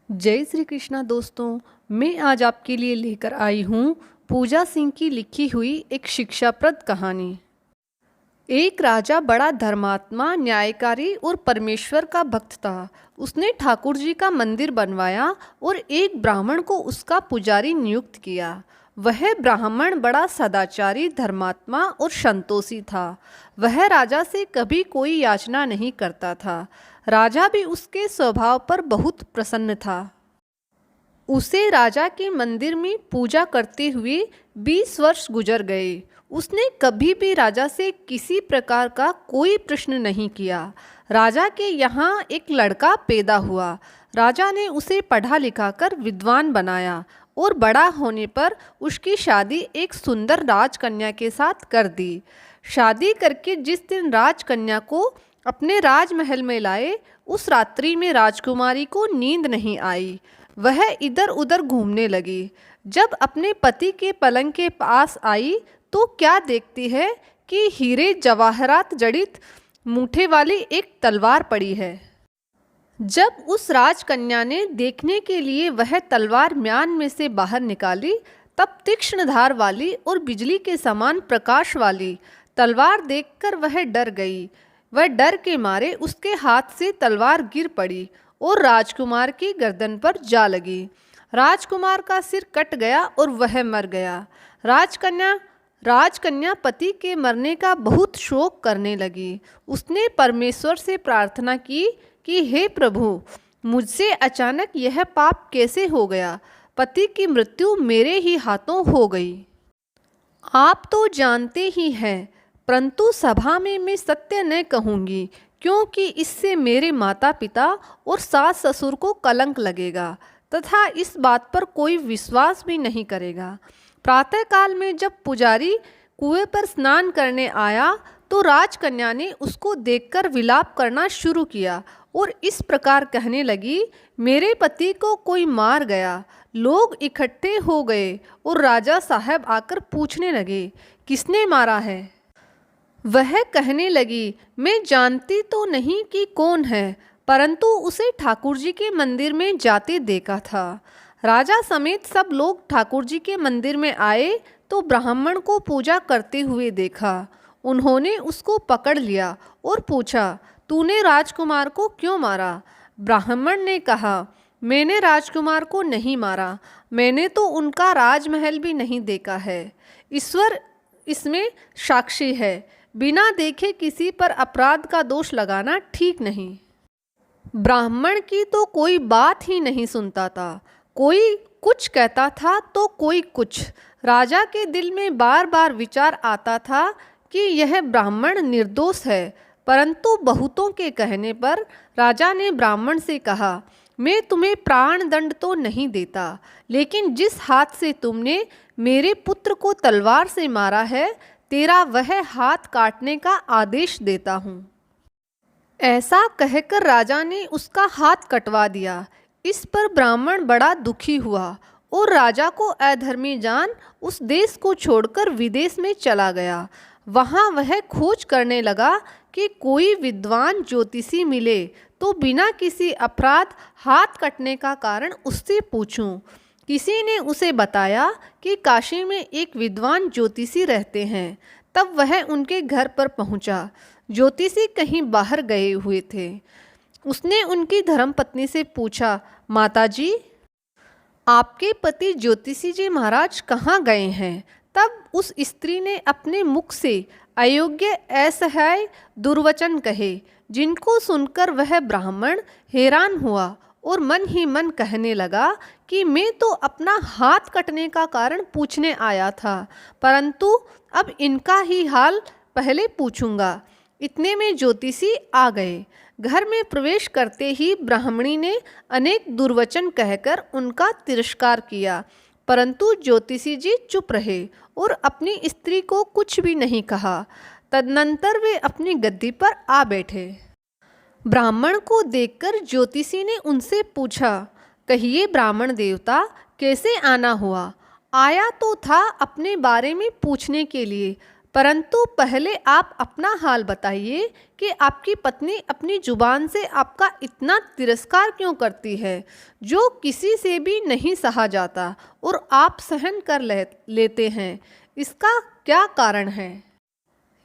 जय श्री कृष्णा दोस्तों। मैं आज आपके लिए लेकर आई हूँ पूजा सिंह की लिखी हुई एक शिक्षाप्रद कहानी। एक राजा बड़ा धर्मात्मा, न्यायकारी और परमेश्वर का भक्त था। उसने ठाकुर जी का मंदिर बनवाया और एक ब्राह्मण को उसका पुजारी नियुक्त किया। वह ब्राह्मण बड़ा सदाचारी, धर्मात्मा और संतोषी था। वह राजा से कभी कोई याचना नहीं करता था। राजा भी उसके स्वभाव पर बहुत प्रसन्न था। उसे राजा के मंदिर में पूजा करते हुए 20 वर्ष गुजर गए। उसने कभी भी राजा से किसी प्रकार का कोई प्रश्न नहीं किया। राजा के यहाँ एक लड़का पैदा हुआ। राजा ने उसे पढ़ा लिखा कर विद्वान बनाया और बड़ा होने पर उसकी शादी एक सुंदर राजकन्या के साथ कर दी। शादी करके जिस दिन राजकन्या को अपने राजमहल में लाए, उस रात्रि में राजकुमारी को नींद नहीं आई। वह इधर उधर घूमने लगी। जब अपने पति के पलंग के पास आई तो क्या देखती है कि हीरे जवाहरात जड़ित मूठे वाली एक तलवार पड़ी है। जब उस राजकन्या ने देखने के लिए वह तलवार म्यान में से बाहर निकाली, तब तीक्ष्ण धार वाली और बिजली के समान प्रकाश वाली तलवार देखकर वह डर गई। वह डर के मारे उसके हाथ से तलवार गिर पड़ी और राजकुमार की गर्दन पर जा लगी। राजकुमार का सिर कट गया और वह मर गया। राजकन्या पति के मरने का बहुत शोक करने लगी। उसने परमेश्वर से प्रार्थना की कि हे प्रभु, मुझसे अचानक यह पाप कैसे हो गया। पति की मृत्यु मेरे ही हाथों हो गई। आप तो जानते ही हैं, परंतु सभा में मैं सत्य न कहूँगी, क्योंकि इससे मेरे माता पिता और सास ससुर को कलंक लगेगा तथा इस बात पर कोई विश्वास भी नहीं करेगा। प्रातःकाल में जब पुजारी कुएं पर स्नान करने आया तो राजकन्या ने उसको देखकर विलाप करना शुरू किया और इस प्रकार कहने लगी, मेरे पति को कोई मार गया। लोग इकट्ठे हो गए और राजा साहब आकर पूछने लगे, किसने मारा है। वह कहने लगी, मैं जानती तो नहीं कि कौन है, परंतु उसे ठाकुर जी के मंदिर में जाते देखा था। राजा समेत सब लोग ठाकुर जी के मंदिर में आए तो ब्राह्मण को पूजा करते हुए देखा। उन्होंने उसको पकड़ लिया और पूछा, तूने राजकुमार को क्यों मारा। ब्राह्मण ने कहा, मैंने राजकुमार को नहीं मारा, मैंने तो उनका राजमहल भी नहीं देखा है। ईश्वर इसमें साक्षी है। बिना देखे किसी पर अपराध का दोष लगाना ठीक नहीं। ब्राह्मण की तो कोई बात ही नहीं सुनता था। कोई कुछ कहता था तो कोई कुछ। राजा के दिल में बार बार विचार आता था कि यह ब्राह्मण निर्दोष है, परंतु बहुतों के कहने पर राजा ने ब्राह्मण से कहा, मैं तुम्हें प्राण दंड तो नहीं देता, लेकिन जिस हाथ से तुमने मेरे पुत्र को तलवार से मारा है, तेरा वह हाथ काटने का आदेश देता हूँ। ऐसा कहकर राजा ने उसका हाथ कटवा दिया। इस पर ब्राह्मण बड़ा दुखी हुआ और राजा को अधर्मी जान उस देश को छोड़कर विदेश में चला गया। वहाँ वह खोज करने लगा कि कोई विद्वान ज्योतिषी मिले तो बिना किसी अपराध हाथ कटने का कारण उससे पूछूं। किसी ने उसे बताया कि काशी में एक विद्वान ज्योतिषी रहते हैं। तब वह उनके घर पर पहुंचा। ज्योतिषी कहीं बाहर गए हुए थे। उसने उनकी धर्मपत्नी से पूछा, माताजी, आपके पति ज्योतिषी जी महाराज कहाँ गए हैं। तब उस स्त्री ने अपने मुख से अयोग्य असह्य दुर्वचन कहे, जिनको सुनकर वह ब्राह्मण हैरान हुआ और मन ही मन कहने लगा कि मैं तो अपना हाथ कटने का कारण पूछने आया था, परंतु अब इनका ही हाल पहले पूछूंगा। इतने में ज्योतिषी आ गए। घर में प्रवेश करते ही ब्राह्मणी ने अनेक दुर्वचन कहकर उनका तिरस्कार किया, परंतु ज्योतिषी जी चुप रहे और अपनी स्त्री को कुछ भी नहीं कहा। तदनंतर वे अपनी गद्दी पर आ बैठे। ब्राह्मण को देखकर ज्योतिषी ने उनसे पूछा, कहिए ब्राह्मण देवता, कैसे आना हुआ। आया तो था अपने बारे में पूछने के लिए, परंतु पहले आप अपना हाल बताइए कि आपकी पत्नी अपनी जुबान से आपका इतना तिरस्कार क्यों करती है, जो किसी से भी नहीं सहा जाता और आप सहन कर लेते हैं। इसका क्या कारण है?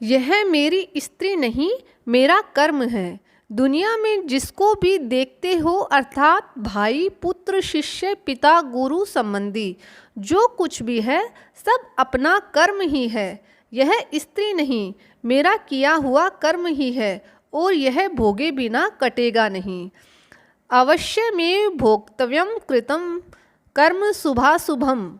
यह मेरी स्त्री नहीं, मेरा कर्म है। दुनिया में जिसको भी देखते हो, अर्थात भाई, पुत्र, शिष्य, पिता, गुरु, संबंधी, जो कुछ भी है सब अपना कर्म ही है। यह स्त्री नहीं, मेरा किया हुआ कर्म ही है और यह भोगे बिना कटेगा नहीं। अवश्यमेव भोक्तव्यम कृतं कर्म शुभाशुभम,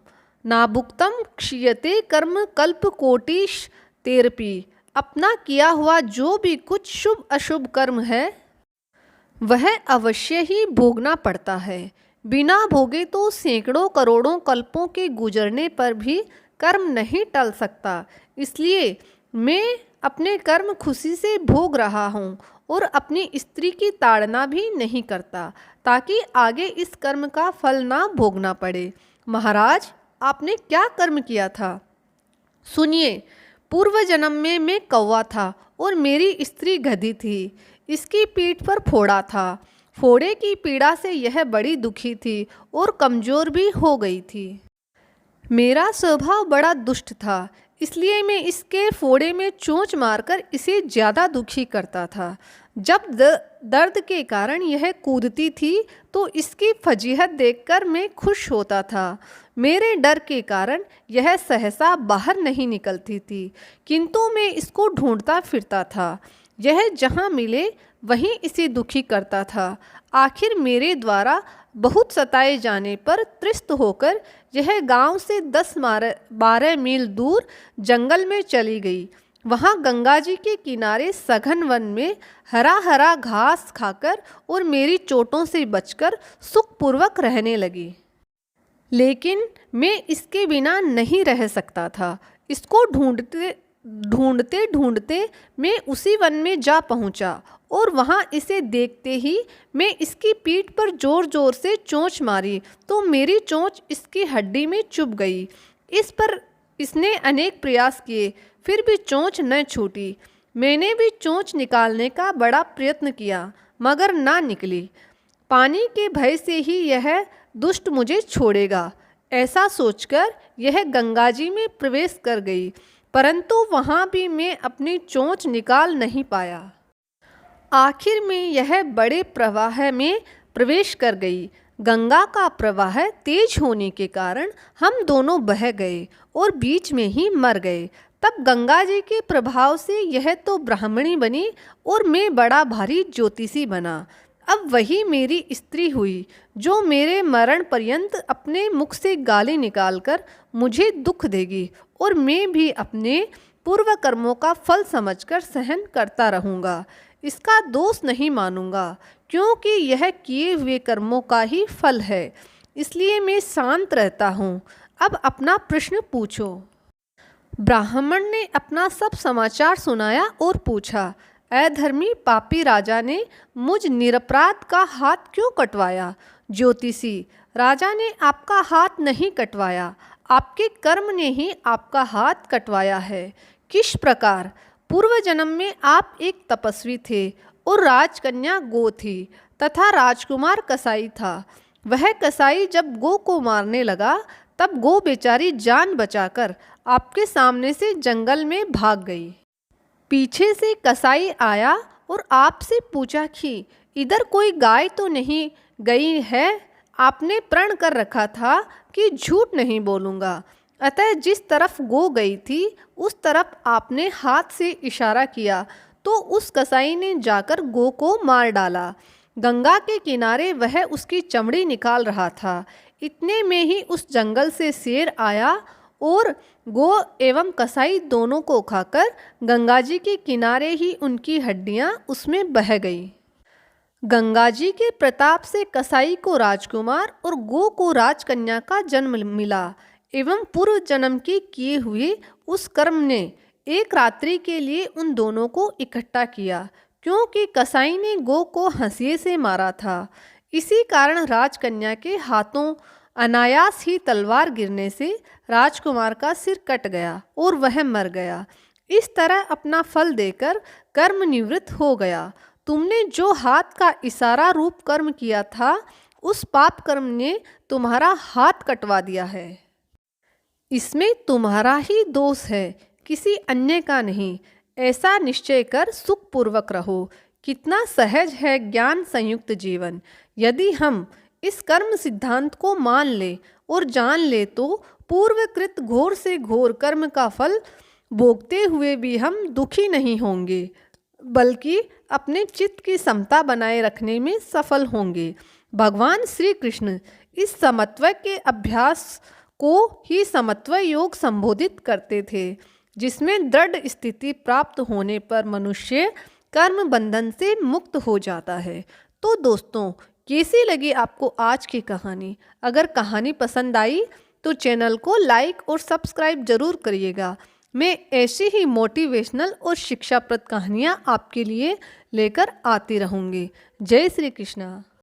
नाभुक्तं क्षीयते कर्म कल्पकोटिश तेरपि। अपना किया हुआ जो भी कुछ शुभ अशुभ कर्म है वह अवश्य ही भोगना पड़ता है। बिना भोगे तो सैकड़ों करोड़ों कल्पों के गुजरने पर भी कर्म नहीं टल सकता। इसलिए मैं अपने कर्म खुशी से भोग रहा हूँ और अपनी स्त्री की ताड़ना भी नहीं करता, ताकि आगे इस कर्म का फल ना भोगना पड़े। महाराज, आपने क्या कर्म किया था? सुनिए, पूर्व जन्म में मैं कौवा था और मेरी स्त्री गधी थी। इसकी पीठ पर फोड़ा था। फोड़े की पीड़ा से यह बड़ी दुखी थी और कमजोर भी हो गई थी। मेरा स्वभाव बड़ा दुष्ट था, इसलिए मैं इसके फोड़े में चोंच मारकर इसे ज़्यादा दुखी करता था। जब दर्द के कारण यह कूदती थी तो इसकी फजीहत देखकर मैं खुश होता था। मेरे डर के कारण यह सहसा बाहर नहीं निकलती थी, किंतु मैं इसको ढूंढता फिरता था। यह जहाँ मिले वहीं इसे दुखी करता था। आखिर मेरे द्वारा बहुत सताए जाने पर तृष्ट होकर यह गांव से 10-12 मील दूर जंगल में चली गई। वहाँ गंगा जी के किनारे सघन वन में हरा हरा घास खाकर और मेरी चोटों से बचकर सुखपूर्वक रहने लगी। लेकिन मैं इसके बिना नहीं रह सकता था। इसको ढूंढते ढूंढते मैं उसी वन में जा पहुंचा और वहां इसे देखते ही मैं इसकी पीठ पर जोर जोर से चोंच मारी तो मेरी चोंच इसकी हड्डी में चुभ गई। इस पर इसने अनेक प्रयास किए, फिर भी चोंच न छूटी। मैंने भी चोंच निकालने का बड़ा प्रयत्न किया, मगर ना निकली। पानी के भय से ही यह दुष्ट मुझे छोड़ेगा, ऐसा सोचकर यह गंगा जी में प्रवेश कर गई, परंतु वहाँ भी मैं अपनी चोंच निकाल नहीं पाया। आखिर में यह बड़े प्रवाह में प्रवेश कर गई। गंगा का प्रवाह तेज होने के कारण हम दोनों बह गए और बीच में ही मर गए। तब गंगा जी के प्रभाव से यह तो ब्राह्मणी बनी और मैं बड़ा भारी ज्योतिषी बना। अब वही मेरी स्त्री हुई, जो मेरे मरण पर्यंत अपने मुख से गाली निकालकर मुझे दुख देगी और मैं भी अपने पूर्व कर्मों का फल समझकर सहन करता रहूँगा। इसका दोष नहीं मानूंगा, क्योंकि यह किए हुए कर्मों का ही फल है। इसलिए मैं शांत रहता हूँ। अब अपना प्रश्न पूछो। ब्राह्मण ने अपना सब समाचार सुनाया और पूछा, अधर्मी पापी राजा ने मुझ निरपराध का हाथ क्यों कटवाया? ज्योतिषी, राजा ने आपका हाथ नहीं कटवाया, आपके कर्म ने ही आपका हाथ कटवाया है। किस प्रकार? पूर्व जन्म में आप एक तपस्वी थे और राजकन्या गो थी तथा राजकुमार कसाई था। वह कसाई जब गो को मारने लगा तब गो बेचारी जान बचाकर आपके सामने से जंगल में भाग गई। पीछे से कसाई आया और आपसे पूछा कि इधर कोई गाय तो नहीं गई है? आपने प्रण कर रखा था कि झूठ नहीं बोलूँगा, अतः जिस तरफ गो गई थी उस तरफ आपने हाथ से इशारा किया तो उस कसाई ने जाकर गो को मार डाला। गंगा के किनारे वह उसकी चमड़ी निकाल रहा था। इतने में ही उस जंगल से शेर आया और गो एवं कसाई दोनों को खाकर गंगा जी के किनारे ही उनकी हड्डियां उसमें बह गई। गंगा जी के प्रताप से कसाई को राजकुमार और गो को राजकन्या का जन्म मिला एवं पूर्व जन्म के किए हुए उस कर्म ने एक रात्रि के लिए उन दोनों को इकट्ठा किया, क्योंकि कसाई ने गो को हंसिए से मारा था। इसी कारण राजकन्या के हाथों अनायास ही तलवार गिरने से राजकुमार का सिर कट गया और वह मर गया। इस तरह अपना फल देकर कर्म निवृत्त हो गया। तुमने जो हाथ का इशारा रूप कर्म किया था, उस पाप कर्म ने तुम्हारा हाथ कटवा दिया है। इसमें तुम्हारा ही दोष है, किसी अन्य का नहीं। ऐसा निश्चय कर सुखपूर्वक रहो। कितना सहज है ज्ञान संयुक्त जीवन। यदि हम इस कर्म सिद्धांत को मान ले और जान ले तो पूर्वकृत घोर से घोर कर्म का फल भोगते हुए भी हम दुखी नहीं होंगे, बल्कि अपने चित्त की समता बनाए रखने में सफल होंगे। भगवान श्री कृष्ण इस समत्व के अभ्यास को ही समत्व योग संबोधित करते थे, जिसमें दृढ़ स्थिति प्राप्त होने पर मनुष्य कर्म बंधन से मुक्त हो जाता है। तो दोस्तों, कैसी लगी आपको आज की कहानी? अगर कहानी पसंद आई तो चैनल को लाइक और सब्सक्राइब जरूर करिएगा। मैं ऐसी ही मोटिवेशनल और शिक्षाप्रद कहानियाँ आपके लिए लेकर आती रहूँगी। जय श्री कृष्णा।